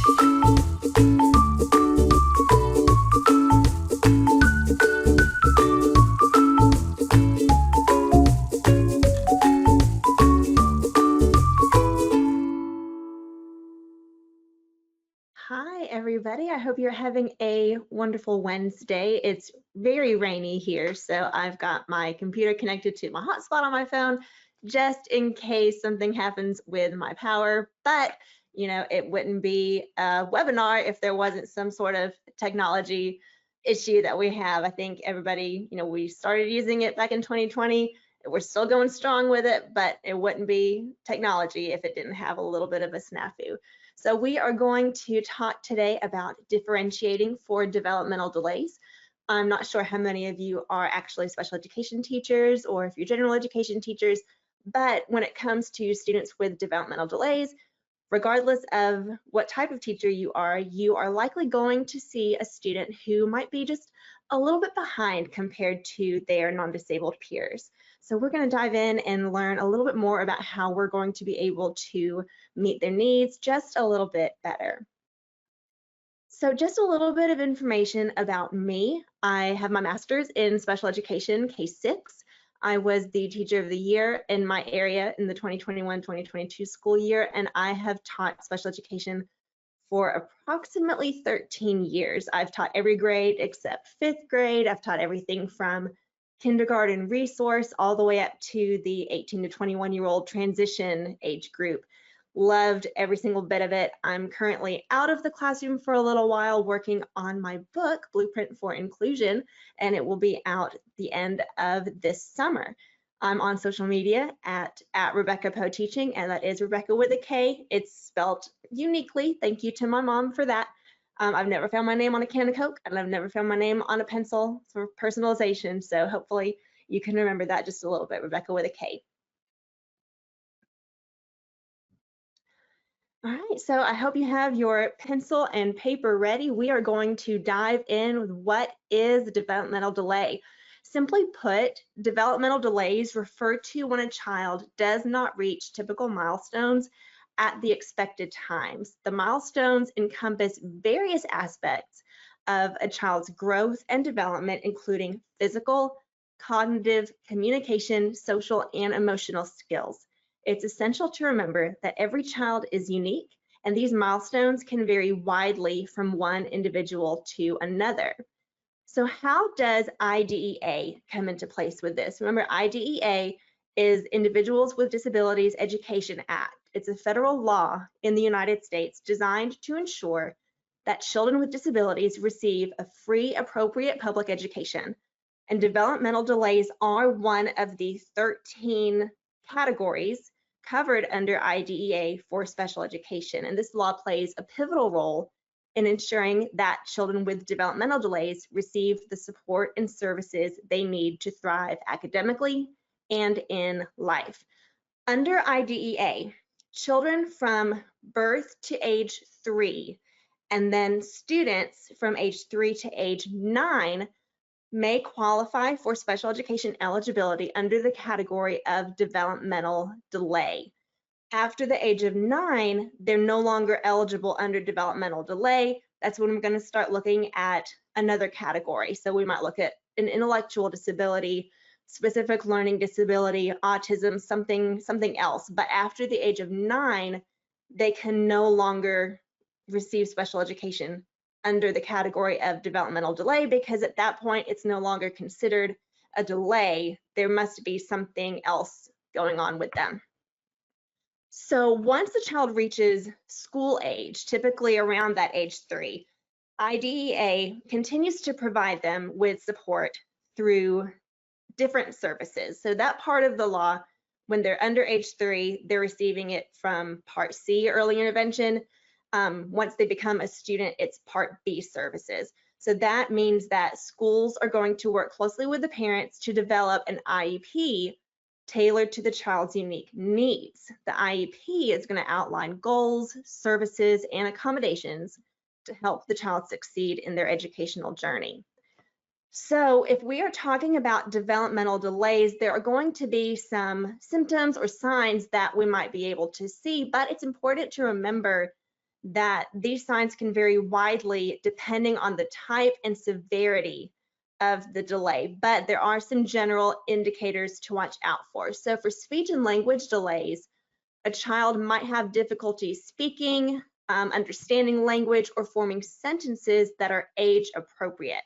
Hi, everybody. I hope you're having a wonderful Wednesday. It's very rainy here, so I've got my computer connected to my hotspot on my phone just in case something happens with my power. But, it wouldn't be a webinar if there wasn't some sort of technology issue that we have. I think everybody, we started using it back in 2020. We're still going strong with it, but it wouldn't be technology if it didn't have a little bit of a snafu. So we are going to talk today about differentiating for developmental delays. I'm not sure how many of you are actually special education teachers or if you're general education teachers, but when it comes to students with developmental delays, regardless of what type of teacher you are likely going to see a student who might be just a little bit behind compared to their non-disabled peers. So we're going to dive in and learn a little bit more about how we're going to be able to meet their needs just a little bit better. So just a little bit of information about me. I have my master's in special education, K-6. I was the teacher of the year in my area in the 2021-2022 school year, and I have taught special education for approximately 13 years. I've taught every grade except 5th grade. I've taught everything from kindergarten resource all the way up to the 18 to 21-year-old transition age group. Loved every single bit of it. I'm currently out of the classroom for a little while working on my book, Blueprint for Inclusion, and it will be out the end of this summer. I'm on social media at Rebekah Poe Teaching, and that is Rebekah with a K. It's spelled uniquely. Thank you to my mom for that. I've never found my name on a can of Coke, and I've never found my name on a pencil for personalization, so hopefully you can remember that just a little bit, Rebekah with a K. All right, so I hope you have your pencil and paper ready. We are going to dive in with what is developmental delay. Simply put, developmental delays refer to when a child does not reach typical milestones at the expected times. The milestones encompass various aspects of a child's growth and development, including physical, cognitive, communication, social, and emotional skills. It's essential to remember that every child is unique, and these milestones can vary widely from one individual to another. So how does IDEA come into place with this? Remember, IDEA is Individuals with Disabilities Education Act. It's a federal law in the United States designed to ensure that children with disabilities receive a free, appropriate public education. And developmental delays are one of the 13 categories covered under IDEA for special education. And this law plays a pivotal role in ensuring that children with developmental delays receive the support and services they need to thrive academically and in life. Under IDEA, children from birth to age 3 and then students from age 3 to age 9 may qualify for special education eligibility under the category of developmental delay. After the age of 9, they're no longer eligible under developmental delay. That's when we're going to start looking at another category. So we might look at an intellectual disability, specific learning disability, autism, something else. But after the age of 9, they can no longer receive special education under the category of developmental delay, because at that point it's no longer considered a delay. There must be something else going on with them. So once the child reaches school age, typically around that age 3, IDEA continues to provide them with support through different services. So that part of the law, when they're under age 3, they're receiving it from Part C, early intervention. Once they become a student, it's Part B services. So that means that schools are going to work closely with the parents to develop an IEP tailored to the child's unique needs. The IEP is going to outline goals, services, and accommodations to help the child succeed in their educational journey. So if we are talking about developmental delays, there are going to be some symptoms or signs that we might be able to see, but it's important to remember that these signs can vary widely depending on the type and severity of the delay, but there are some general indicators to watch out for. So for speech and language delays, a child might have difficulty speaking, understanding language, or forming sentences that are age appropriate.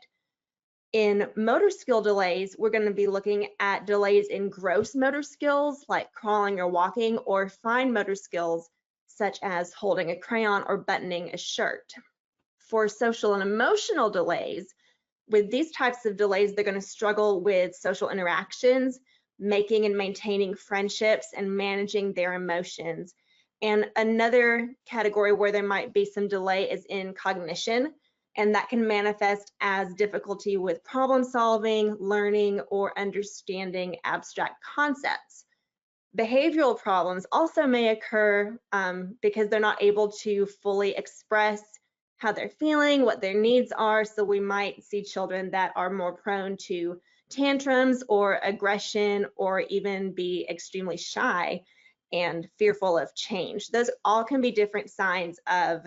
In motor skill delays, we're going to be looking at delays in gross motor skills like crawling or walking, or fine motor skills such as holding a crayon or buttoning a shirt. For social and emotional delays, with these types of delays, they're going to struggle with social interactions, making and maintaining friendships, and managing their emotions. And another category where there might be some delay is in cognition, and that can manifest as difficulty with problem solving, learning, or understanding abstract concepts. Behavioral problems also may occur because they're not able to fully express how they're feeling, what their needs are. So we might see children that are more prone to tantrums or aggression, or even be extremely shy and fearful of change. Those all can be different signs of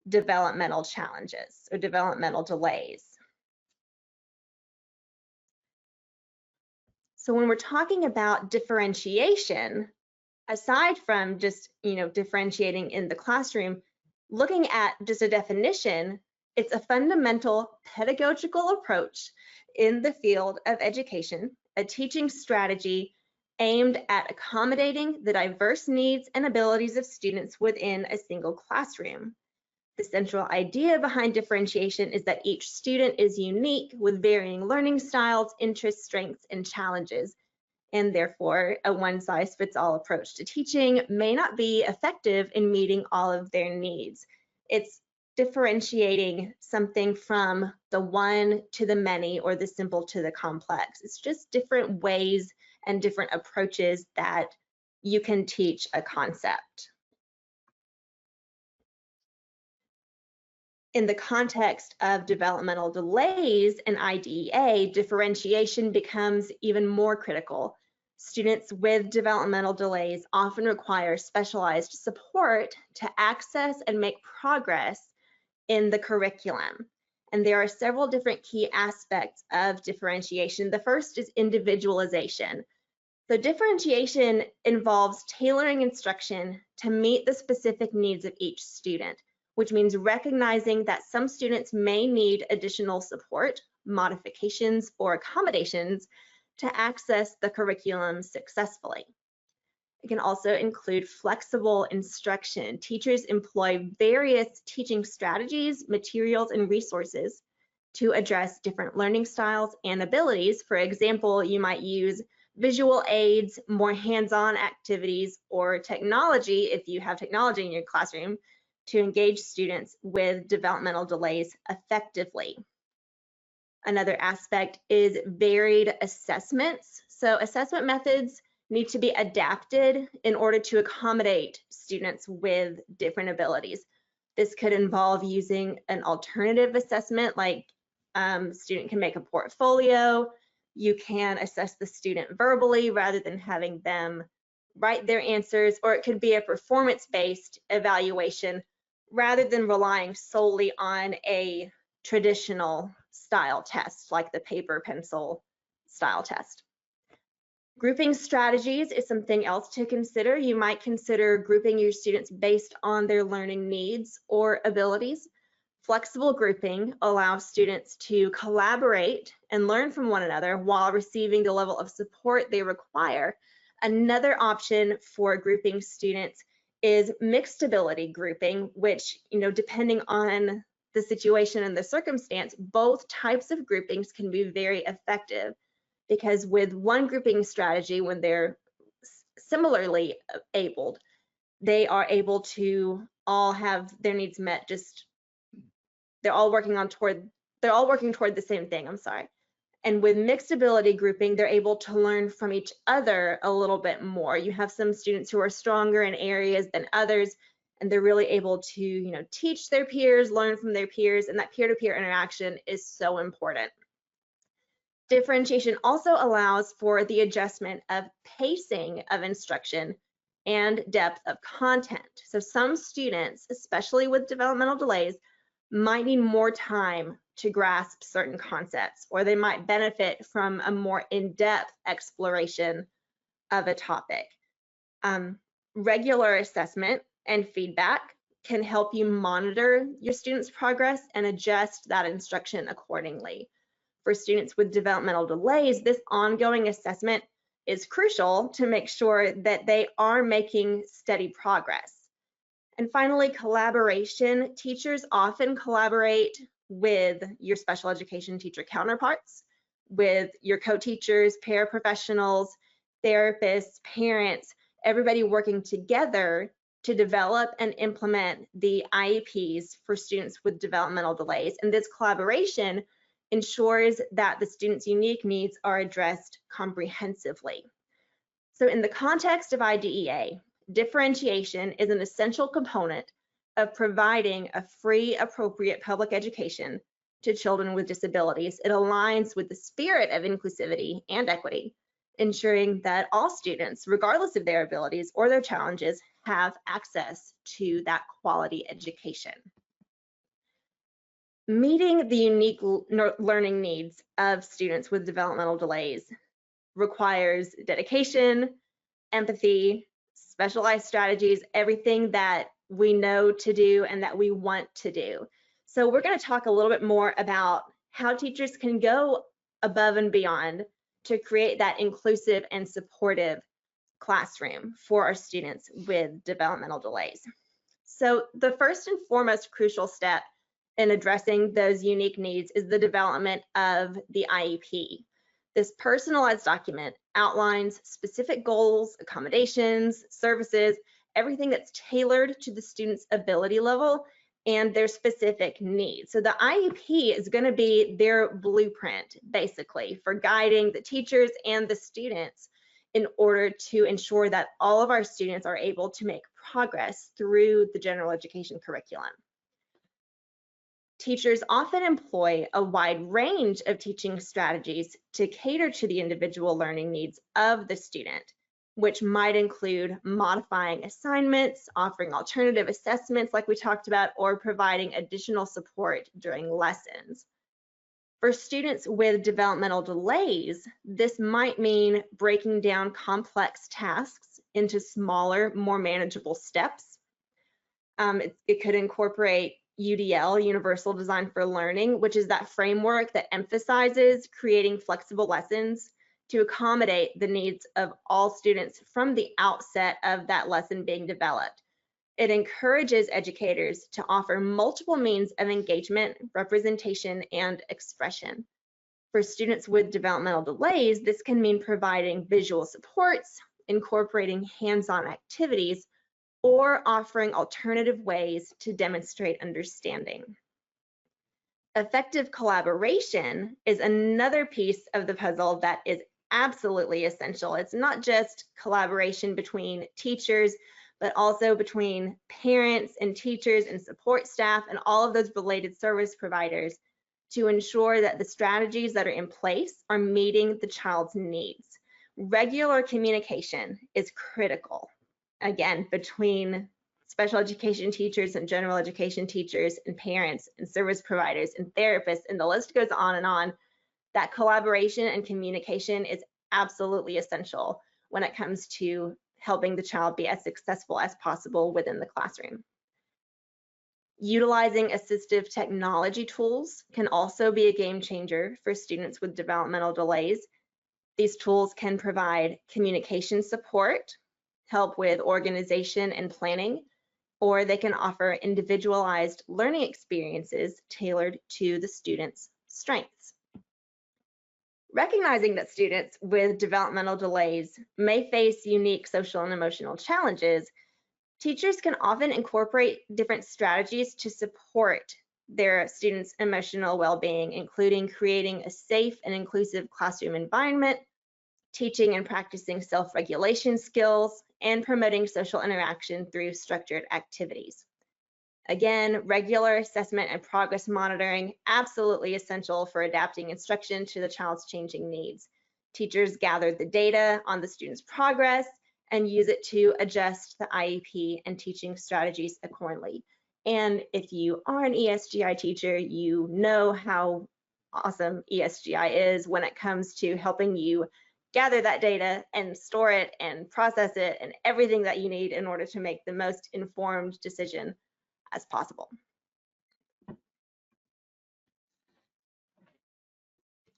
developmental challenges or developmental delays. So when we're talking about differentiation, aside from just, differentiating in the classroom, looking at just a definition, it's a fundamental pedagogical approach in the field of education, a teaching strategy aimed at accommodating the diverse needs and abilities of students within a single classroom. The central idea behind differentiation is that each student is unique with varying learning styles, interests, strengths, and challenges, and therefore a one-size-fits-all approach to teaching may not be effective in meeting all of their needs. It's differentiating something from the one to the many, or the simple to the complex. It's just different ways and different approaches that you can teach a concept. In the context of developmental delays and IDEA, differentiation becomes even more critical. Students with developmental delays often require specialized support to access and make progress in the curriculum. And there are several different key aspects of differentiation. The first is individualization. So differentiation involves tailoring instruction to meet the specific needs of each student, which means recognizing that some students may need additional support, modifications, or accommodations to access the curriculum successfully. It can also include flexible instruction. Teachers employ various teaching strategies, materials, and resources to address different learning styles and abilities. For example, you might use visual aids, more hands-on activities, or technology, if you have technology in your classroom, to engage students with developmental delays effectively. Another aspect is varied assessments. So assessment methods need to be adapted in order to accommodate students with different abilities. This could involve using an alternative assessment, like student can make a portfolio. You can assess the student verbally rather than having them write their answers, or it could be a performance-based evaluation rather than relying solely on a traditional style test like the paper pencil style test. Grouping strategies is something else to consider. You might consider grouping your students based on their learning needs or abilities. Flexible grouping allows students to collaborate and learn from one another while receiving the level of support they require. Another option for grouping students is mixed ability grouping, which, depending on the situation and the circumstance, both types of groupings can be very effective, because with one grouping strategy, when they're similarly abled, they are able to all have their needs met. They're all working toward the same thing, And with mixed ability grouping, they're able to learn from each other a little bit more. You have some students who are stronger in areas than others, and they're really able to, teach their peers, learn from their peers, and that peer-to-peer interaction is so important. Differentiation also allows for the adjustment of pacing of instruction and depth of content. So some students, especially with developmental delays, might need more time to grasp certain concepts, or they might benefit from a more in-depth exploration of a topic. Regular assessment and feedback can help you monitor your students' progress and adjust that instruction accordingly. For students with developmental delays, this ongoing assessment is crucial to make sure that they are making steady progress. And finally, collaboration. Teachers often collaborate with your special education teacher counterparts, with your co-teachers, paraprofessionals, therapists, parents, everybody working together to develop and implement the IEPs for students with developmental delays. And this collaboration ensures that the students' unique needs are addressed comprehensively. So in the context of IDEA, differentiation is an essential component of providing a free, appropriate public education to children with disabilities. It aligns with the spirit of inclusivity and equity, ensuring that all students, regardless of their abilities or their challenges, have access to that quality education. Meeting the unique learning needs of students with developmental delays requires dedication, empathy, specialized strategies, everything that we know to do and that we want to do. So we're going to talk a little bit more about how teachers can go above and beyond to create that inclusive and supportive classroom for our students with developmental delays. So the first and foremost crucial step in addressing those unique needs is the development of the IEP. This personalized document outlines specific goals, accommodations, services, everything that's tailored to the student's ability level and their specific needs. So the IEP is going to be their blueprint, basically, for guiding the teachers and the students in order to ensure that all of our students are able to make progress through the general education curriculum. Teachers often employ a wide range of teaching strategies to cater to the individual learning needs of the student, which might include modifying assignments, offering alternative assessments like we talked about, or providing additional support during lessons. For students with developmental delays, this might mean breaking down complex tasks into smaller, more manageable steps. It could incorporate UDL, Universal Design for Learning, which is that framework that emphasizes creating flexible lessons to accommodate the needs of all students from the outset of that lesson being developed. It encourages educators to offer multiple means of engagement, representation, and expression. For students with developmental delays, this can mean providing visual supports, incorporating hands-on activities, or offering alternative ways to demonstrate understanding. Effective collaboration is another piece of the puzzle that is absolutely essential. It's not just collaboration between teachers, but also between parents and teachers and support staff and all of those related service providers to ensure that the strategies that are in place are meeting the child's needs. Regular communication is critical, again, between special education teachers and general education teachers and parents and service providers and therapists, and the list goes on and on. That collaboration and communication is absolutely essential when it comes to helping the child be as successful as possible within the classroom. Utilizing assistive technology tools can also be a game changer for students with developmental delays. These tools can provide communication support, help with organization and planning, or they can offer individualized learning experiences tailored to the student's strengths. Recognizing that students with developmental delays may face unique social and emotional challenges, teachers can often incorporate different strategies to support their students' emotional well-being, including creating a safe and inclusive classroom environment, teaching and practicing self-regulation skills, and promoting social interaction through structured activities. Again, regular assessment and progress monitoring, absolutely essential for adapting instruction to the child's changing needs. Teachers gather the data on the student's progress and use it to adjust the IEP and teaching strategies accordingly. And if you are an ESGI teacher, you know how awesome ESGI is when it comes to helping you gather that data and store it and process it and everything that you need in order to make the most informed decision as possible.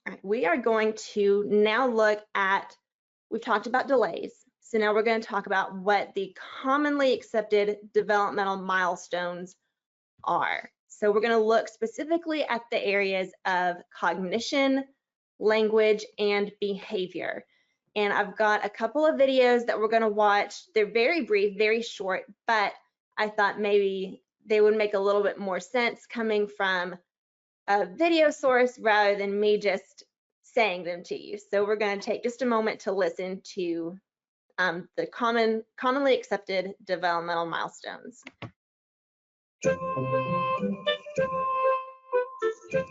All right, we are going to now look at, we've talked about delays. So now we're going to talk about what the commonly accepted developmental milestones are. So we're going to look specifically at the areas of cognition, language, and behavior. And I've got a couple of videos that we're going to watch. They're very brief, very short, but I thought maybe they would make a little bit more sense coming from a video source rather than me just saying them to you. So we're going to take just a moment to listen to the commonly accepted developmental milestones.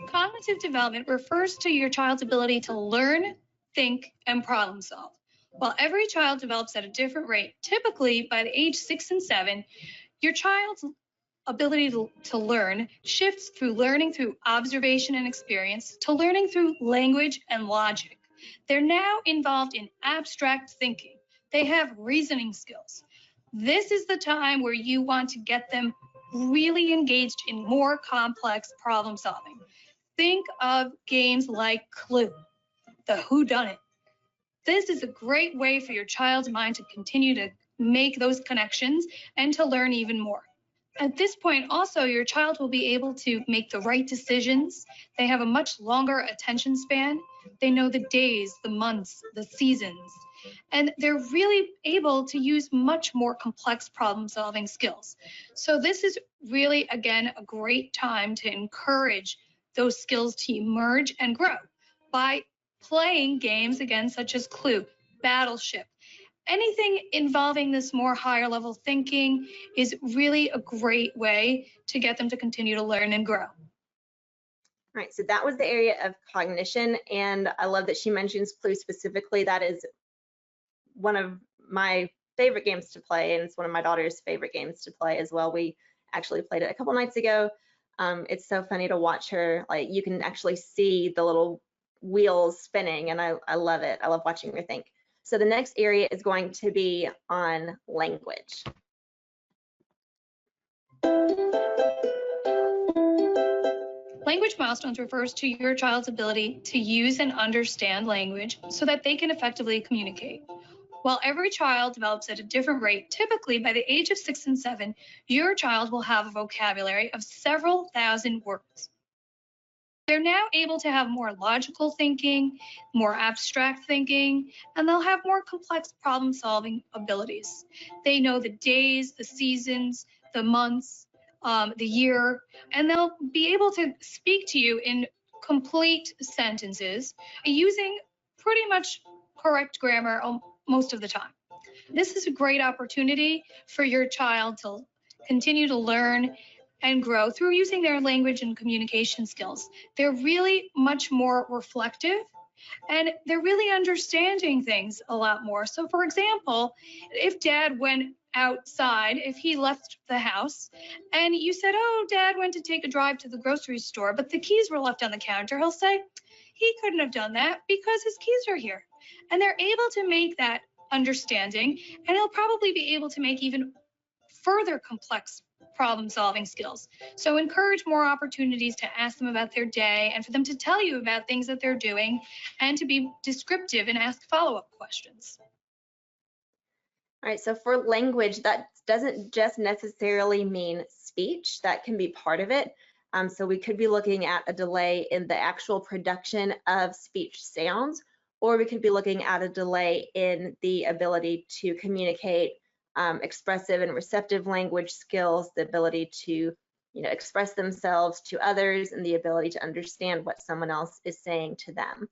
Cognitive development refers to your child's ability to learn, think, and problem solve. While every child develops at a different rate, typically by the age 6 and 7, your child's ability to learn shifts through learning through observation and experience to learning through language and logic. They're now involved in abstract thinking. They have reasoning skills. This is the time where you want to get them really engaged in more complex problem solving. Think of games like Clue, the whodunit. This is a great way for your child's mind to continue to make those connections and to learn even more. At this point, also, your child will be able to make the right decisions. They have a much longer attention span. They know the days, the months, the seasons, and they're really able to use much more complex problem-solving skills. So this is really, again, a great time to encourage those skills to emerge and grow by playing games, again, such as Clue, Battleship. Anything involving this more higher level thinking is really a great way to get them to continue to learn and grow. All right, so that was the area of cognition, and I love that she mentions Clue specifically. That is one of my favorite games to play, and it's one of my daughter's favorite games to play as well. We actually played it a couple nights ago. It's so funny to watch her. Like, you can actually see the little wheels spinning, and I love it. I love watching her think. So the next area is going to be on language. Language milestones refers to your child's ability to use and understand language so that they can effectively communicate. While every child develops at a different rate, typically by the age of 6 and 7, your child will have a vocabulary of several thousand words. They're now able to have more logical thinking, more abstract thinking, and they'll have more complex problem-solving abilities. They know the days, the seasons, the months, the year, and they'll be able to speak to you in complete sentences using pretty much correct grammar most of the time. This is a great opportunity for your child to continue to learn and grow through using their language and communication skills. They're really much more reflective, and they're really understanding things a lot more. So for example, if Dad went outside, if he left the house and you said, oh, Dad went to take a drive to the grocery store, but the keys were left on the counter, he'll say, he couldn't have done that because his keys are here. And they're able to make that understanding, and he'll probably be able to make even further complex problem-solving skills. So encourage more opportunities to ask them about their day and for them to tell you about things that they're doing and to be descriptive and ask follow-up questions. All right, so for language, that doesn't just necessarily mean speech. That can be part of it. So we could be looking at a delay in the actual production of speech sounds, or we could be looking at a delay in the ability to communicate expressive and receptive language skills, the ability to express themselves to others, and the ability to understand what someone else is saying to them.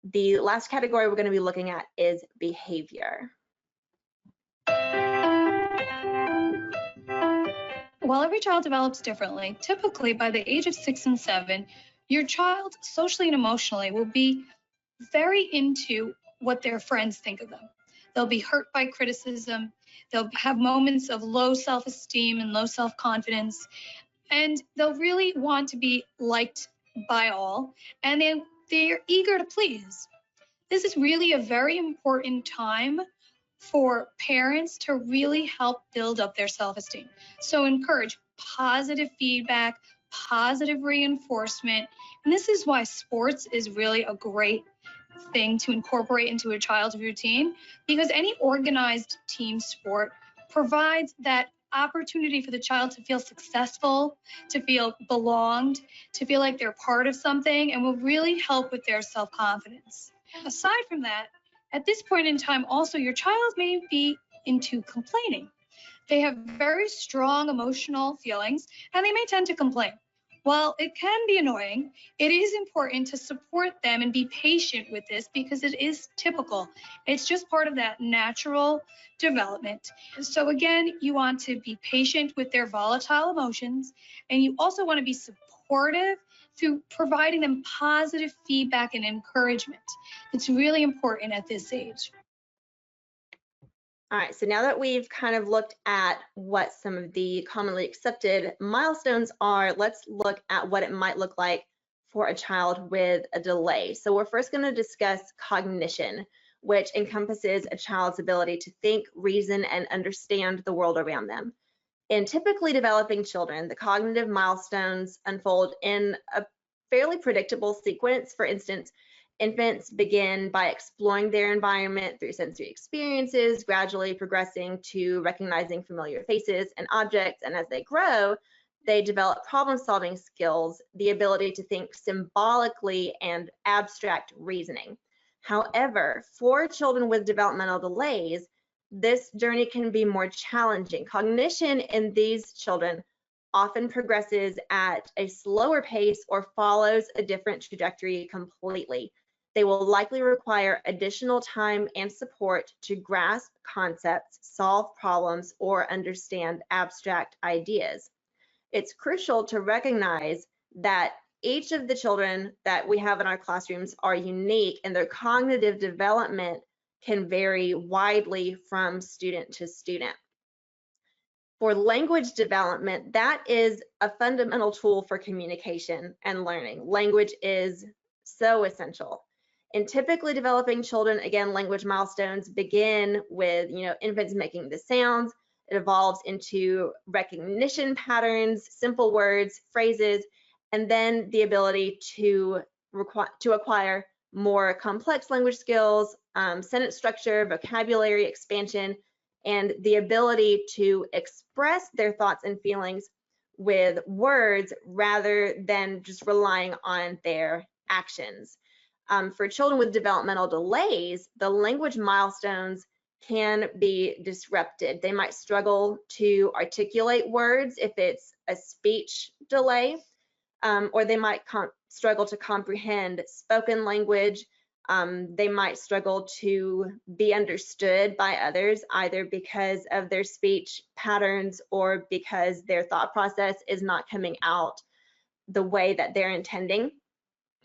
The last category we're going to be looking at is behavior. While every child develops differently, typically by the age of 6 and 7, your child socially and emotionally will be very into what their friends think of them. They'll be hurt by criticism. They'll have moments of low self-esteem and low self-confidence. And they'll really want to be liked by all. And they're eager to please. This is really a very important time for parents to really help build up their self-esteem. So encourage positive feedback, positive reinforcement. And this is why sports is really a great thing to incorporate into a child's routine, because any organized team sport provides that opportunity for the child to feel successful, to feel belonged, to feel like they're part of something, and will really help with their self-confidence. Aside from that, at this point in time, also, your child may be into complaining. They have very strong emotional feelings, and they may tend to complain. While it can be annoying, it is important to support them and be patient with this because it is typical. It's just part of that natural development. So again, you want to be patient with their volatile emotions, and you also want to be supportive through providing them positive feedback and encouragement. It's really important at this age. All right, so now that we've kind of looked at what some of the commonly accepted milestones are, let's look at what it might look like for a child with a delay. So we're first going to discuss cognition, which encompasses a child's ability to think, reason, and understand the world around them. In typically developing children, the cognitive milestones unfold in a fairly predictable sequence. For instance, infants begin by exploring their environment through sensory experiences, gradually progressing to recognizing familiar faces and objects, and as they grow, they develop problem-solving skills, the ability to think symbolically, and abstract reasoning. However, for children with developmental delays, this journey can be more challenging. Cognition in these children often progresses at a slower pace or follows a different trajectory completely. They will likely require additional time and support to grasp concepts, solve problems, or understand abstract ideas. It's crucial to recognize that each of the children that we have in our classrooms are unique, and their cognitive development can vary widely from student to student. For language development, that is a fundamental tool for communication and learning. Language is so essential. In typically developing children, again, language milestones begin with, infants making the sounds. It evolves into recognition patterns, simple words, phrases, and then the ability to acquire more complex language skills, sentence structure, vocabulary expansion, and the ability to express their thoughts and feelings with words rather than just relying on their actions. For children with developmental delays, the language milestones can be disrupted. They might struggle to articulate words if it's a speech delay, or they might struggle to comprehend spoken language. They might struggle to be understood by others, either because of their speech patterns or because their thought process is not coming out the way that they're intending.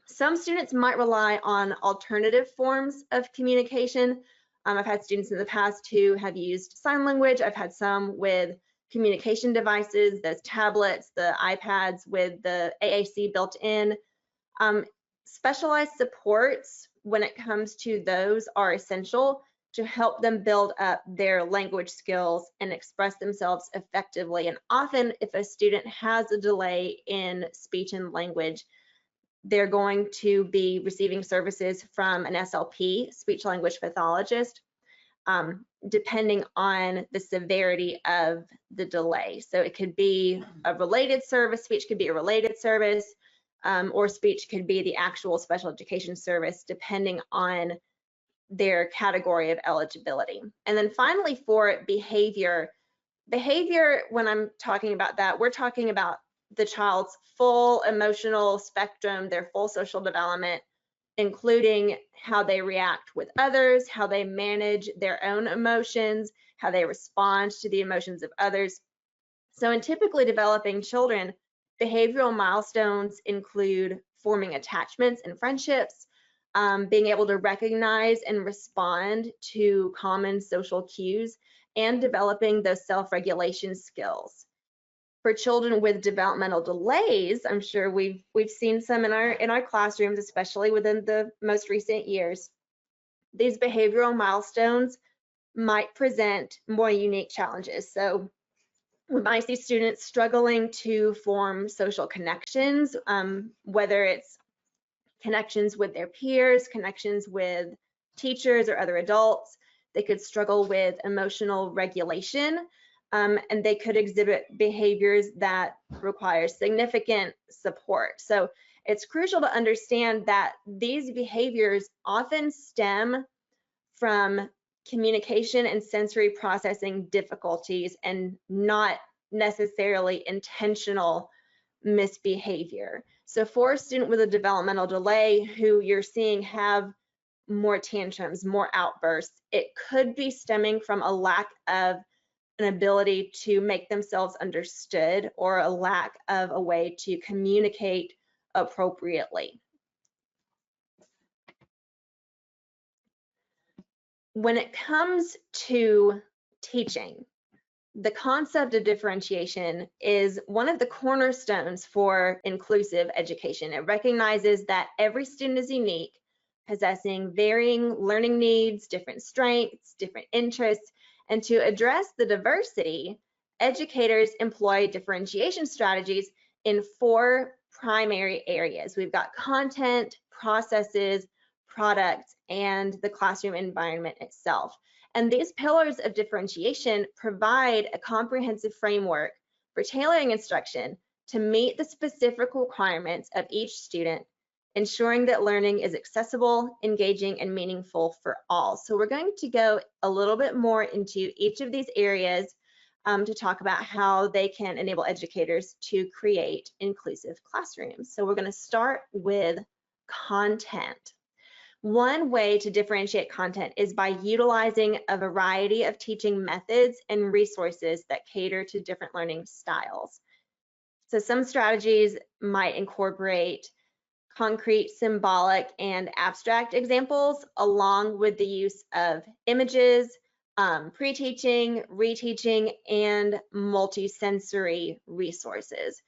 Some students might rely on alternative forms of communication. I've had students in the past who have used sign language. I've had some with communication devices, those tablets, the iPads with the AAC built in. Specialized supports when it comes to those are essential to help them build up their language skills and express themselves effectively. And often if a student has a delay in speech and language, they're going to be receiving services from an SLP, speech language pathologist, depending on the severity of the delay. So it could be a related service, speech could be a related service, or speech could be the actual special education service, depending on their category of eligibility. And then finally for behavior, when I'm talking about that, we're talking about the child's full emotional spectrum, their full social development, including how they react with others, how they manage their own emotions, how they respond to the emotions of others. So in typically developing children, behavioral milestones include forming attachments and friendships, being able to recognize and respond to common social cues, and developing those self-regulation skills. For children with developmental delays, I'm sure we've seen some in our classrooms, especially within the most recent years. These behavioral milestones might present more unique challenges. So we might see students struggling to form social connections, whether it's connections with their peers, connections with teachers or other adults. They could struggle with emotional regulation, and they could exhibit behaviors that require significant support. So it's crucial to understand that these behaviors often stem from communication and sensory processing difficulties and not necessarily intentional misbehavior. So for a student with a developmental delay who you're seeing have more tantrums, more outbursts, it could be stemming from a lack of an ability to make themselves understood or a lack of a way to communicate appropriately. When it comes to teaching, the concept of differentiation is one of the cornerstones for inclusive education. It recognizes that every student is unique, possessing varying learning needs, different strengths, different interests, and to address the diversity, educators employ differentiation strategies in 4 primary areas. We've got content, processes, products, and the classroom environment itself. And these pillars of differentiation provide a comprehensive framework for tailoring instruction to meet the specific requirements of each student, ensuring that learning is accessible, engaging, and meaningful for all. So we're going to go a little bit more into each of these areas to talk about how they can enable educators to create inclusive classrooms. So we're going to start with content. One way to differentiate content is by utilizing a variety of teaching methods and resources that cater to different learning styles. So some strategies might incorporate concrete, symbolic, and abstract examples, along with the use of images, pre-teaching, reteaching, and multisensory resources.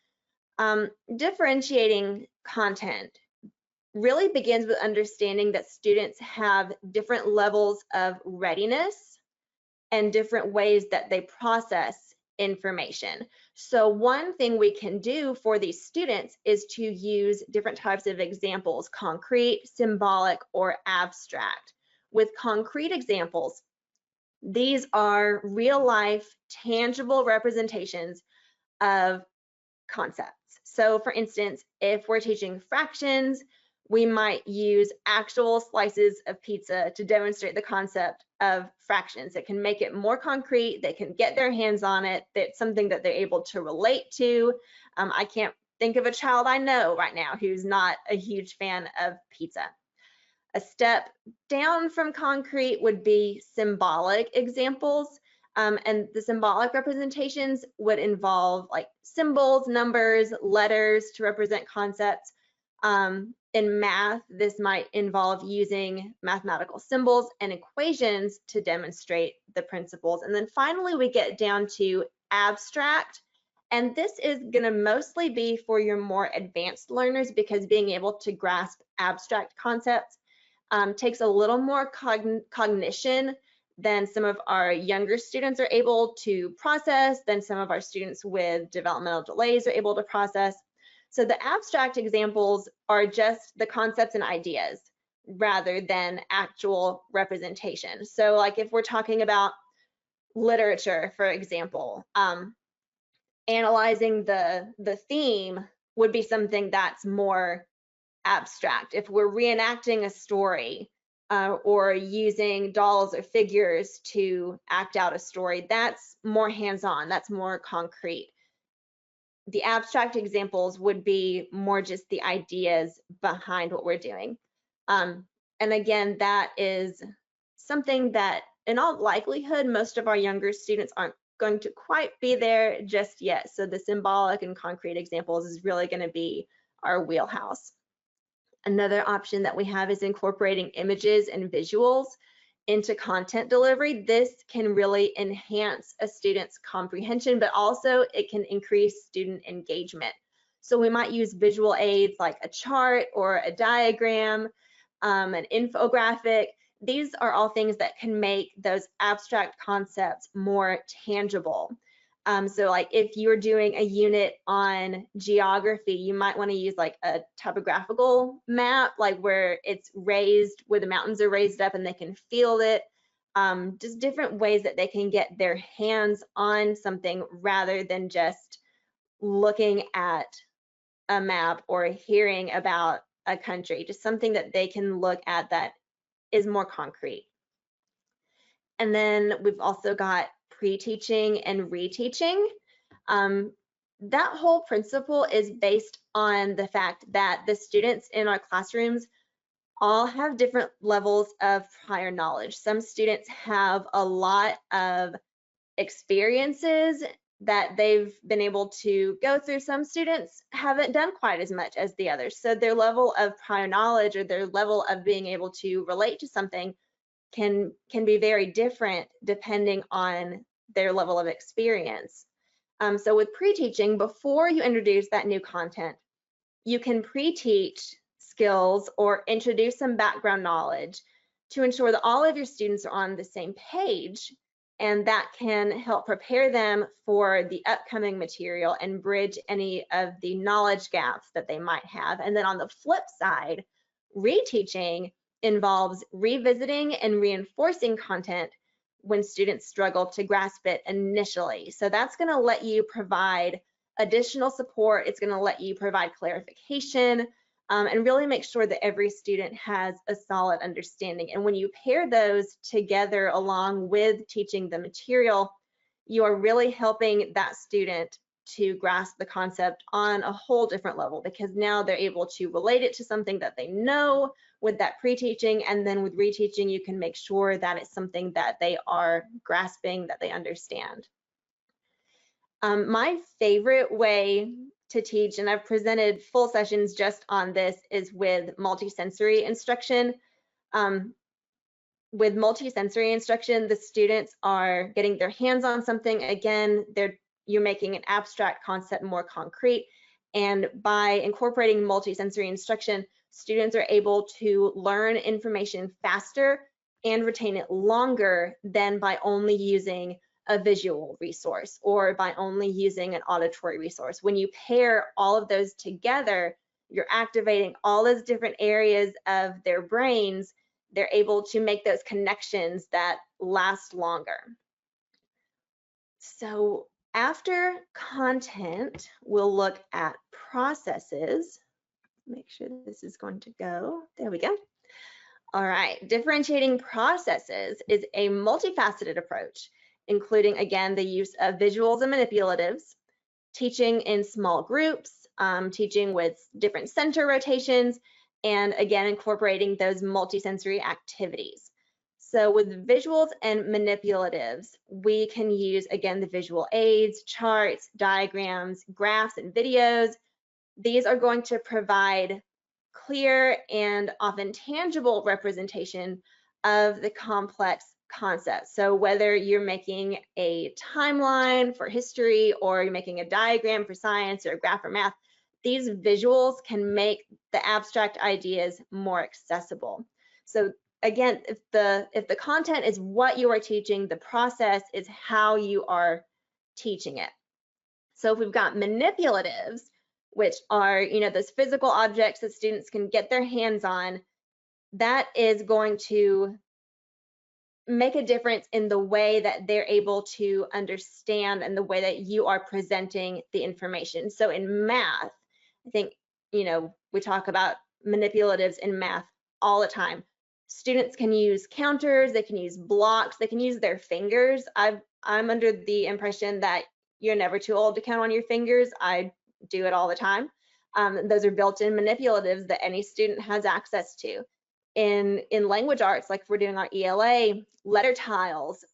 Differentiating content really begins with understanding that students have different levels of readiness and different ways that they process information. So one thing we can do for these students is to use different types of examples, concrete, symbolic, or abstract. With concrete examples, these are real life, tangible representations of concepts. So for instance, if we're teaching fractions, we might use actual slices of pizza to demonstrate the concept of fractions. It can make it more concrete. They can get their hands on it. That's something that they're able to relate to. I can't think of a child I know right now who's not a huge fan of pizza. A step down from concrete would be symbolic examples. And the symbolic representations would involve like symbols, numbers, letters to represent concepts. In math, this might involve using mathematical symbols and equations to demonstrate the principles. And then finally, we get down to abstract. And this is going to mostly be for your more advanced learners, because being able to grasp abstract concepts takes a little more cognition than some of our younger students are able to process, than some of our students with developmental delays are able to process. So the abstract examples are just the concepts and ideas rather than actual representation. So like if we're talking about literature, for example, analyzing the theme would be something that's more abstract. If we're reenacting a story or using dolls or figures to act out a story, that's more hands-on, that's more concrete. The abstract examples would be more just the ideas behind what we're doing. And again, that is something that in all likelihood, most of our younger students aren't going to quite be there just yet. So the symbolic and concrete examples is really going to be our wheelhouse. Another option that we have is incorporating images and visuals into content delivery. This can really enhance a student's comprehension, but also it can increase student engagement. So we might use visual aids like a chart or a diagram, an infographic. These are all things that can make those abstract concepts more tangible. So like if you're doing a unit on geography, you might want to use like a topographical map, like where it's raised, where the mountains are raised up and they can feel it. Just different ways that they can get their hands on something rather than just looking at a map or hearing about a country, just something that they can look at that is more concrete. And then we've also got pre-teaching and reteaching. That whole principle is based on the fact that the students in our classrooms all have different levels of prior knowledge. Some students have a lot of experiences that they've been able to go through. Some students haven't done quite as much as the others. So their level of prior knowledge or their level of being able to relate to something can be very different depending on their level of experience. So with pre-teaching, before you introduce that new content, you can pre-teach skills or introduce some background knowledge to ensure that all of your students are on the same page, and that can help prepare them for the upcoming material and bridge any of the knowledge gaps that they might have. And then on the flip side, reteaching involves revisiting and reinforcing content when students struggle to grasp it initially. So that's going to let you provide additional support. It's going to let you provide clarification and really make sure that every student has a solid understanding. And when you pair those together along with teaching the material, you are really helping that student to grasp the concept on a whole different level, because now they're able to relate it to something that they know with that pre-teaching, and then with reteaching, you can make sure that it's something that they are grasping, that they understand. My favorite way to teach, and I've presented full sessions just on this, is with multisensory instruction. With multisensory instruction, the students are getting their hands on something. Again, you're making an abstract concept more concrete. And by incorporating multisensory instruction, students are able to learn information faster and retain it longer than by only using a visual resource or by only using an auditory resource. When you pair all of those together, you're activating all those different areas of their brains. They're able to make those connections that last longer. So after content, we'll look at processes. Make sure this is going to go. There we go. All right, differentiating processes is a multifaceted approach, including, again, the use of visuals and manipulatives, teaching in small groups, teaching with different center rotations, and again, incorporating those multisensory activities. So with visuals and manipulatives, we can use, again, the visual aids, charts, diagrams, graphs, and videos. These are going to provide clear and often tangible representation of the complex concepts. So whether you're making a timeline for history or you're making a diagram for science or a graph for math, these visuals can make the abstract ideas more accessible. So again, if the content is what you are teaching, the process is how you are teaching it. So if we've got manipulatives, which are, those physical objects that students can get their hands on, that is going to make a difference in the way that they're able to understand and the way that you are presenting the information. So in math, I think, we talk about manipulatives in math all the time. Students can use counters, they can use blocks, they can use their fingers. I'm under the impression that you're never too old to count on your fingers. I do it all the time. Those are built-in manipulatives that any student has access to. In language arts, like if we're doing our ELA, letter tiles,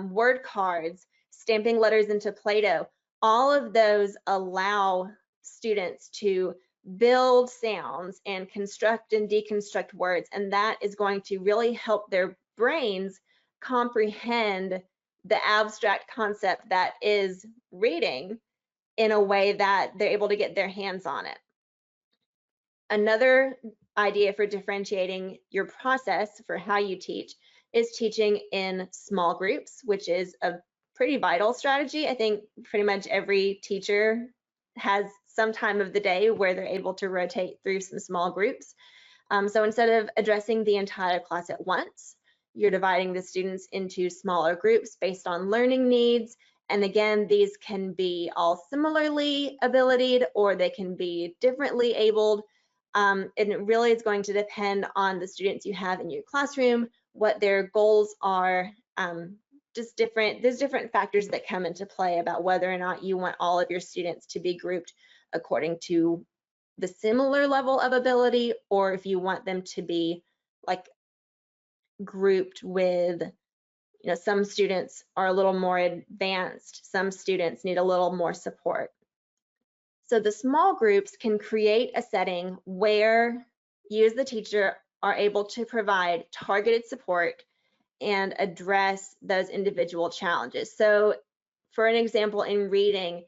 word cards, stamping letters into Play-Doh, all of those allow students to build sounds and construct and deconstruct words, and that is going to really help their brains comprehend the abstract concept that is reading in a way that they're able to get their hands on it. Another idea for differentiating your process for how you teach is teaching in small groups, which is a pretty vital strategy. I think pretty much every teacher has some time of the day where they're able to rotate through some small groups. So instead of addressing the entire class at once, you're dividing the students into smaller groups based on learning needs. And again, these can be all similarly abilitied or they can be differently abled. And it really is going to depend on the students you have in your classroom, what their goals are, there's different factors that come into play about whether or not you want all of your students to be grouped according to the similar level of ability, or if you want them to be like grouped with, some students are a little more advanced, some students need a little more support. So the small groups can create a setting where you as the teacher are able to provide targeted support and address those individual challenges. So for an example, in reading,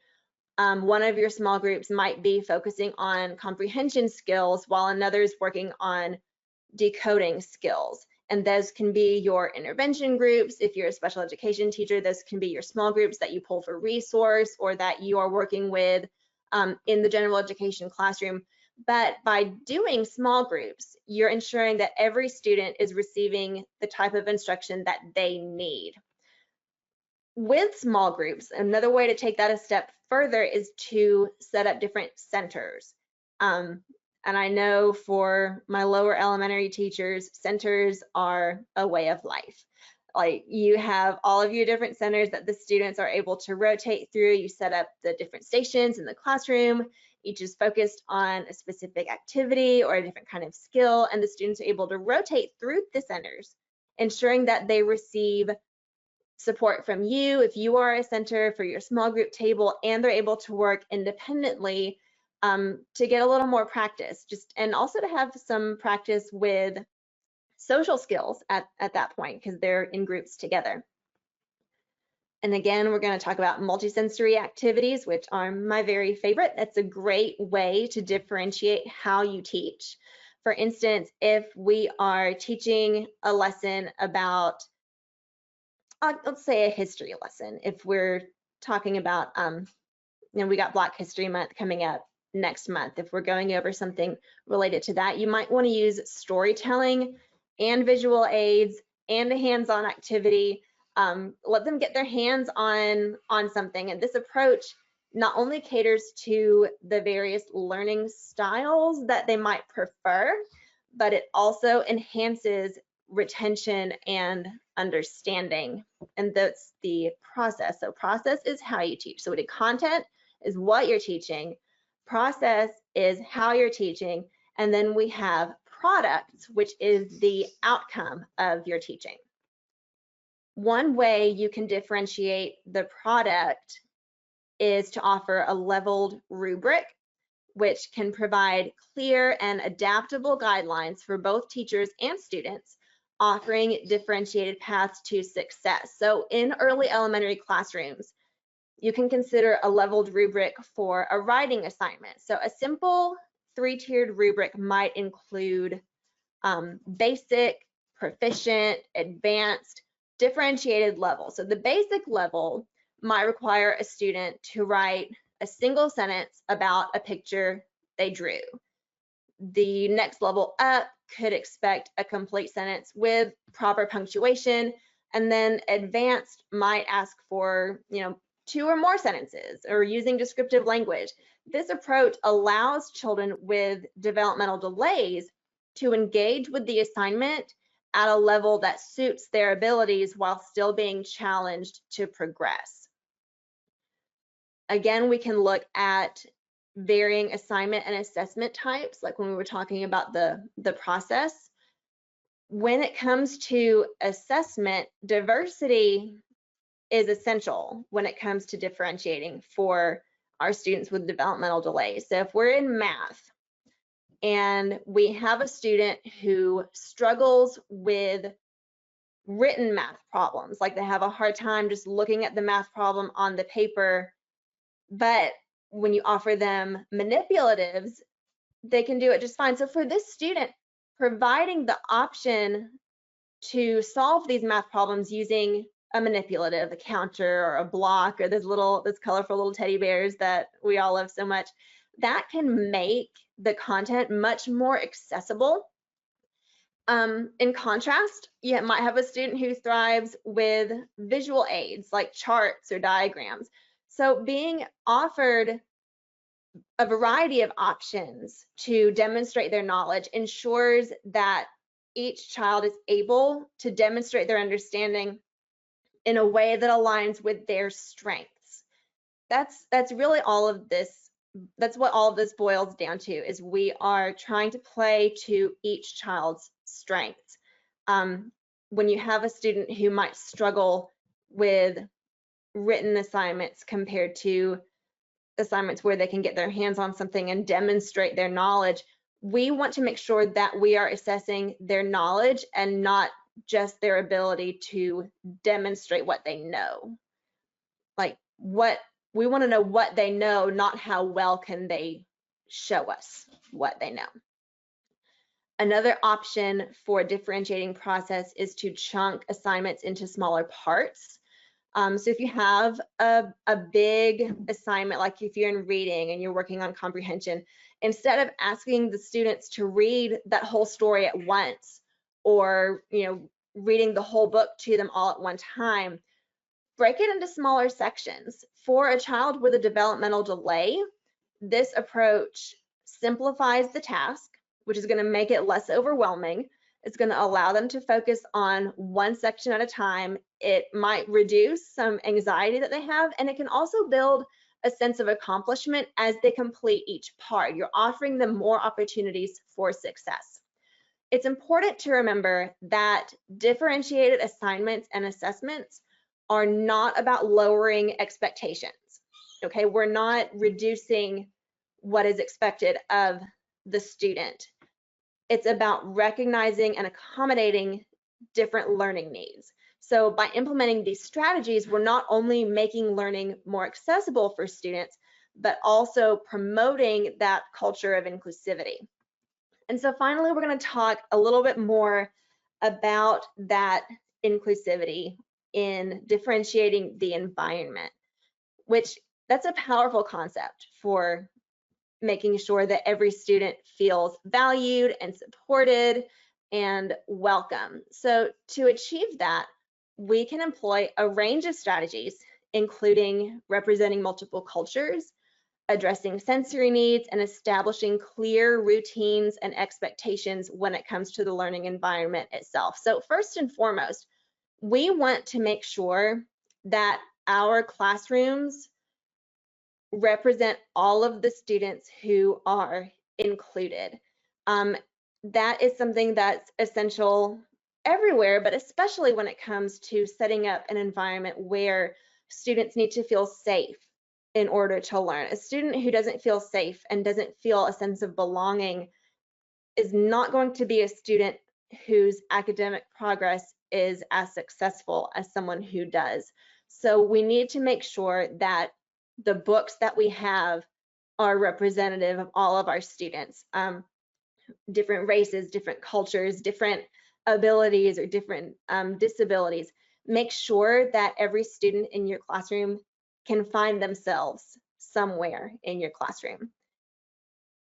one of your small groups might be focusing on comprehension skills while another is working on decoding skills. And those can be your intervention groups. If you're a special education teacher, those can be your small groups that you pull for resource or that you are working with in the general education classroom. But by doing small groups, you're ensuring that every student is receiving the type of instruction that they need. With small groups, another way to take that a step further is to set up different centers. And I know for my lower elementary teachers, centers are a way of life. Like you have all of your different centers that the students are able to rotate through. You set up the different stations in the classroom. Each is focused on a specific activity or a different kind of skill, and the students are able to rotate through the centers, ensuring that they receive support from you if you are a center for your small group table, and they're able to work independently to get a little more practice, and also to have some practice with social skills at that point because they're in groups together. And again, we're going to talk about multisensory activities, which are my very favorite. That's a great way to differentiate how you teach. For instance, if we are teaching a lesson about, let's say a history lesson, if we're talking about, we got Black History Month coming up next month. If we're going over something related to that, you might want to use storytelling and visual aids and a hands-on activity. Let them get their hands on something. And this approach not only caters to the various learning styles that they might prefer, but it also enhances retention and understanding. And that's the process. So process is how you teach. So the content is what you're teaching. Process is how you're teaching. And then we have product, which is the outcome of your teaching. One way you can differentiate the product is to offer a leveled rubric, which can provide clear and adaptable guidelines for both teachers and students, offering differentiated paths to success. So in early elementary classrooms, you can consider a leveled rubric for a writing assignment. So a simple 3-tiered rubric might include basic, proficient, advanced, differentiated level. So the basic level might require a student to write a single sentence about a picture they drew. The next level up could expect a complete sentence with proper punctuation, and then advanced might ask for, 2 or more sentences or using descriptive language. This approach allows children with developmental delays to engage with the assignment at a level that suits their abilities while still being challenged to progress. Again, we can look at varying assignment and assessment types, like when we were talking about the process. When it comes to assessment, diversity is essential when it comes to differentiating for our students with developmental delays. So if we're in math, and we have a student who struggles with written math problems, like they have a hard time just looking at the math problem on the paper, but when you offer them manipulatives, they can do it just fine. So for this student, providing the option to solve these math problems using a manipulative, a counter or a block, or those colorful little teddy bears that we all love so much, that can make the content much more accessible. In contrast, you might have a student who thrives with visual aids like charts or diagrams. So being offered a variety of options to demonstrate their knowledge ensures that each child is able to demonstrate their understanding in a way that aligns with their strengths. That's really all of this. That's what all of this boils down to, is we are trying to play to each child's strengths. When you have a student who might struggle with written assignments compared to assignments where they can get their hands on something and demonstrate their knowledge, we want to make sure that we are assessing their knowledge and not just their ability to demonstrate what they know. Like, we want to know what they know, not how well can they show us what they know. Another option for a differentiating process is to chunk assignments into smaller parts. So if you have a big assignment, like if you're in reading and you're working on comprehension, instead of asking the students to read that whole story at once, or reading the whole book to them all at one time, break it into smaller sections. For a child with a developmental delay, this approach simplifies the task, which is going to make it less overwhelming. It's going to allow them to focus on one section at a time. It might reduce some anxiety that they have, and it can also build a sense of accomplishment as they complete each part. You're offering them more opportunities for success. It's important to remember that differentiated assignments and assessments are not about lowering expectations. Okay, we're not reducing what is expected of the student. It's about recognizing and accommodating different learning needs. So by implementing these strategies, we're not only making learning more accessible for students, but also promoting that culture of inclusivity. And so finally, we're going to talk a little bit more about that inclusivity in differentiating the environment, which that's a powerful concept for making sure that every student feels valued and supported and welcome. So to achieve that, we can employ a range of strategies, including representing multiple cultures, addressing sensory needs, and establishing clear routines and expectations when it comes to the learning environment itself. So first and foremost, we want to make sure that our classrooms represent all of the students who are included. That is something that's essential everywhere, but especially when it comes to setting up an environment where students need to feel safe in order to learn. A student who doesn't feel safe and doesn't feel a sense of belonging is not going to be a student whose academic progress is as successful as someone who does. So we need to make sure that the books that we have are representative of all of our students, different races, different cultures, different abilities, or different disabilities. Make sure that every student in your classroom can find themselves somewhere in your classroom.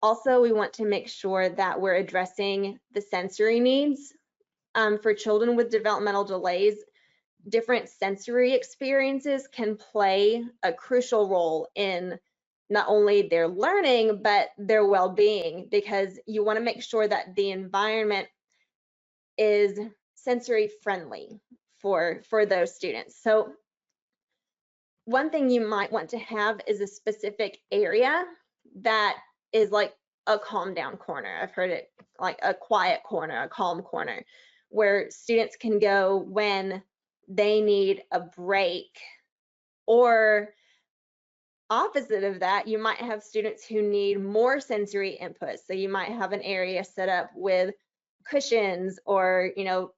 Also, we want to make sure that we're addressing the sensory needs. For children with developmental delays, different sensory experiences can play a crucial role in not only their learning, but their well-being, because you want to make sure that the environment is sensory friendly for those students. So one thing you might want to have is a specific area that is like a calm down corner. I've heard it like a quiet corner, a calm corner, where students can go when they need a break, or opposite of that, you might have students who need more sensory input. So you might have an area set up with cushions or,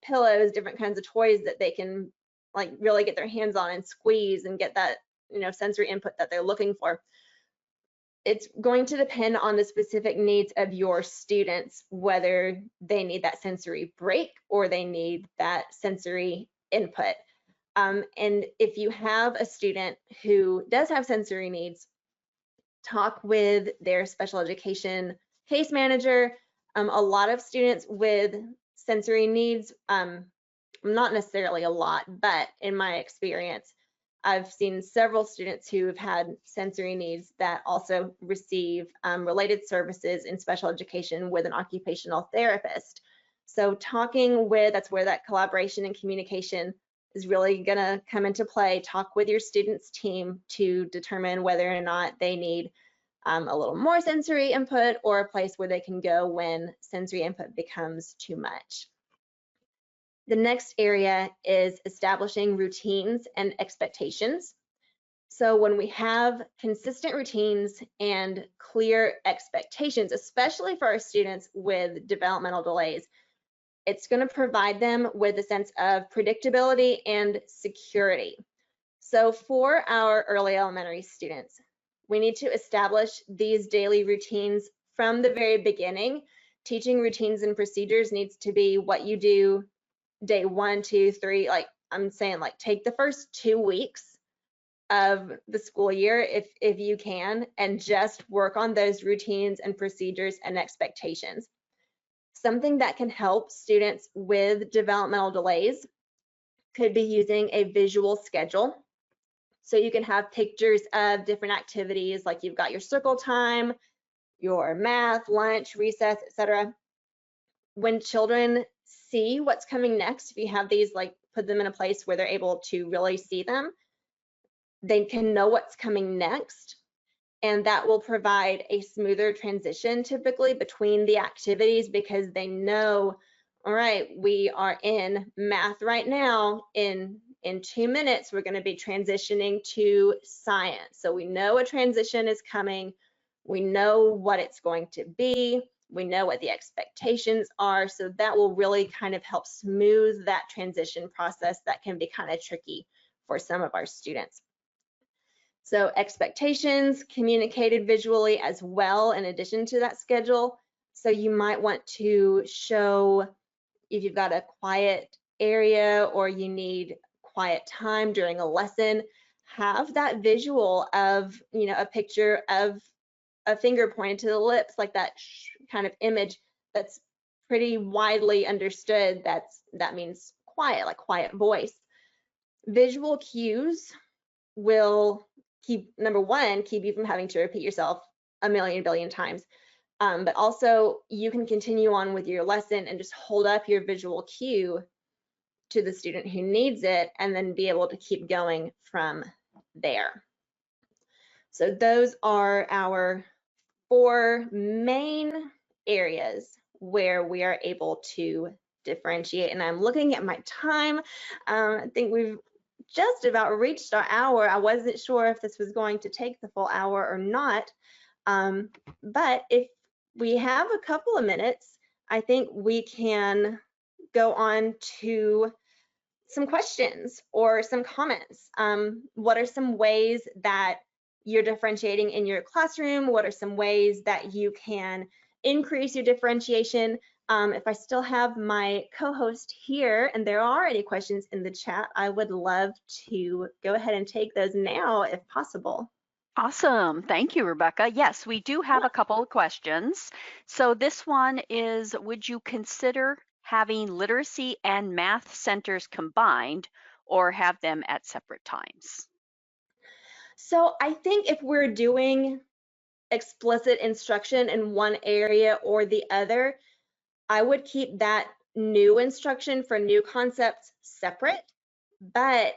pillows, different kinds of toys that they can like really get their hands on and squeeze and get that, sensory input that they're looking for. It's going to depend on the specific needs of your students, whether they need that sensory break or they need that sensory input. And if you have a student who does have sensory needs, talk with their special education case manager. A lot of students with sensory needs, not necessarily a lot, but in my experience, I've seen several students who have had sensory needs that also receive related services in special education with an occupational therapist. So talking with, that's where that collaboration and communication is really going to come into play. Talk with your students' team to determine whether or not they need a little more sensory input or a place where they can go when sensory input becomes too much. The next area is establishing routines and expectations. So when we have consistent routines and clear expectations, especially for our students with developmental delays, it's going to provide them with a sense of predictability and security. So for our early elementary students, we need to establish these daily routines from the very beginning. Teaching routines and procedures needs to be what you do day 1, 2, 3, like I'm saying, like take the first 2 weeks of the school year if you can, and just work on those routines and procedures and expectations. Something that can help students with developmental delays could be using a visual schedule. So you can have pictures of different activities, like you've got your circle time, your math, lunch, recess, etc. When children see what's coming next, if you have these, like put them in a place where they're able to really see them, they can know what's coming next. And that will provide a smoother transition typically between the activities, because they know, all right, we are in math right now. In 2 minutes, we're going to be transitioning to science. So we know a transition is coming. We know what it's going to be. We know what the expectations are. So that will really kind of help smooth that transition process that can be kind of tricky for some of our students. So expectations communicated visually as well in addition to that schedule. So you might want to show if you've got a quiet area or you need quiet time during a lesson, have that visual of, a picture of a finger pointed to the lips, like that kind of image that's pretty widely understood. That means quiet, like quiet voice. Visual cues will keep, number one, keep you from having to repeat yourself a million billion times. But also you can continue on with your lesson and just hold up your visual cue to the student who needs it and then be able to keep going from there. So those are our 4 main areas where we are able to differentiate. And I'm looking at my time. I think we've just about reached our hour. I wasn't sure if this was going to take the full hour or not. But if we have a couple of minutes, I think we can go on to some questions or some comments. What are some ways that you're differentiating in your classroom? What are some ways that you can increase your differentiation? If I still have my co-host here and there are any questions in the chat, I would love to go ahead and take those now if possible. Awesome. Thank you, Rebekah. Yes, we do have a couple of questions. So this one is, would you consider having literacy and math centers combined or have them at separate times? So I think if we're doing explicit instruction in one area or the other, I would keep that new instruction for new concepts separate. But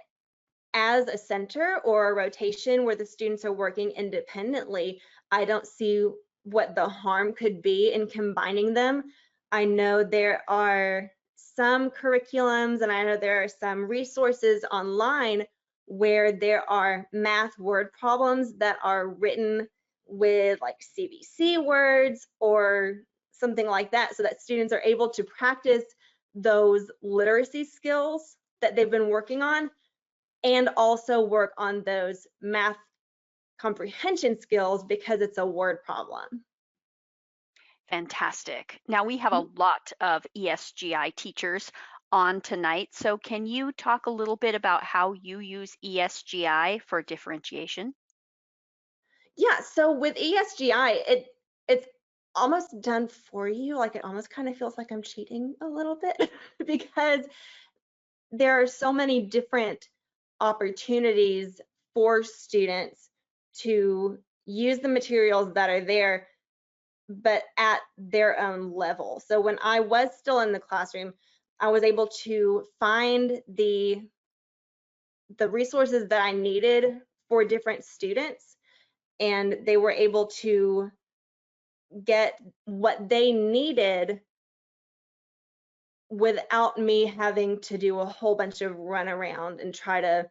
as a center or a rotation where the students are working independently, I don't see what the harm could be in combining them. I know there are some curriculums and I know there are some resources online where there are math word problems that are written with like CVC words or something like that, so that students are able to practice those literacy skills that they've been working on and also work on those math comprehension skills because it's a word problem. Fantastic. Now we have a lot of ESGI teachers on tonight. So can you talk a little bit about how you use ESGI for differentiation? Yeah, so with ESGI, it's almost done for you. Like it almost kind of feels like I'm cheating a little bit because there are so many different opportunities for students to use the materials that are there, but at their own level. So when I was still in the classroom, I was able to find the resources that I needed for different students, and they were able to get what they needed without me having to do a whole bunch of run around and try to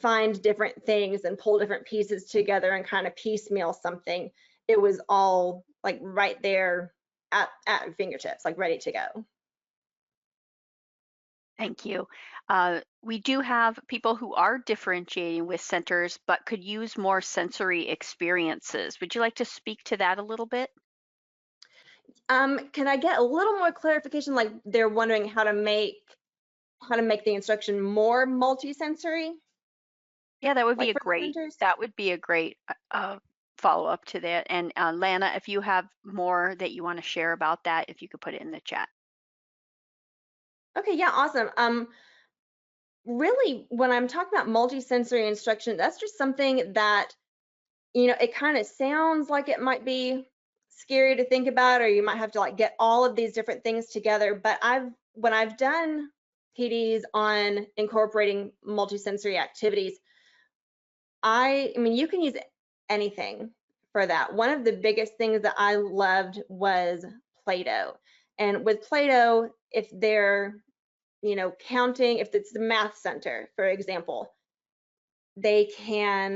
find different things and pull different pieces together and kind of piecemeal something. It was all like right there at fingertips, like ready to go. Thank you. We do have people who are differentiating with centers, but could use more sensory experiences. Would you like to speak to that a little bit? Can I get a little more clarification? Like they're wondering how to make the instruction more multisensory, Yeah, that would be like a for the great centers? that would be a great follow-up to that. And Lana, if you have more that you want to share about that, if you could put it in the chat. Okay, yeah, awesome. Really, when I'm talking about multisensory instruction, that's just something that, it kind of sounds like it might be scary to think about, or you might have to like get all of these different things together. But when I've done PDs on incorporating multisensory activities, I mean, you can use anything for that. One of the biggest things that I loved was Play-Doh. And with Play-Doh, if they're, counting, if it's the math center, for example, I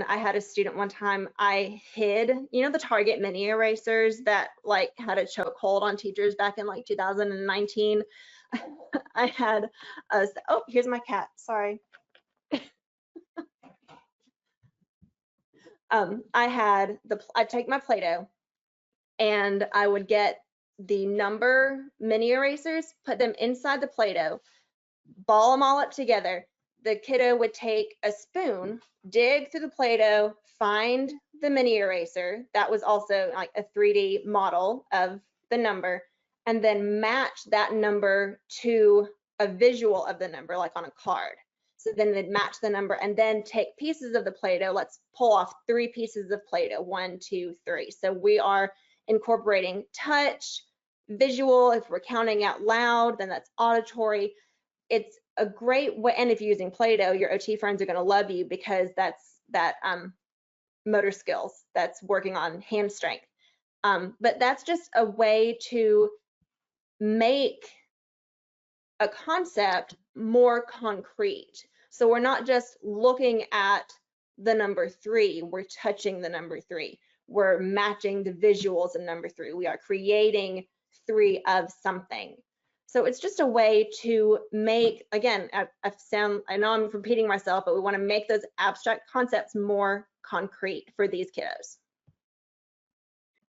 had a student one time, I hid, the Target mini erasers that like had a chokehold on teachers back in like 2019. I had oh, here's my cat, sorry. I'd take my Play-Doh and I would get the number mini erasers, put them inside the Play-Doh, ball them all up together. The kiddo would take a spoon, dig through the Play-Doh, find the mini eraser. That was also like a 3D model of the number, and then match that number to a visual of the number, like on a card. So then they'd match the number and then take pieces of the Play-Doh. Let's pull off 3 pieces of Play-Doh, 1, 2, 3. So we are incorporating touch, visual. If we're counting out loud, then that's auditory. It's a great way, and if you're using Play-Doh, your OT friends are going to love you because that's that motor skills, that's working on hand strength. But that's just a way to make a concept more concrete. So we're not just looking at the number 3, we're touching the number 3. We're matching the visuals in number 3. We are creating 3 of something. So it's just a way to make, again, I know I'm repeating myself, but we want to make those abstract concepts more concrete for these kiddos.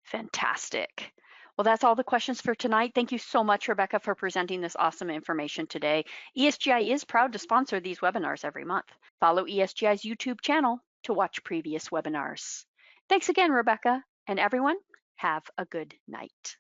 Fantastic. Well, that's all the questions for tonight. Thank you so much, Rebekah, for presenting this awesome information today. ESGI is proud to sponsor these webinars every month. Follow ESGI's YouTube channel to watch previous webinars. Thanks again, Rebekah, and everyone, have a good night.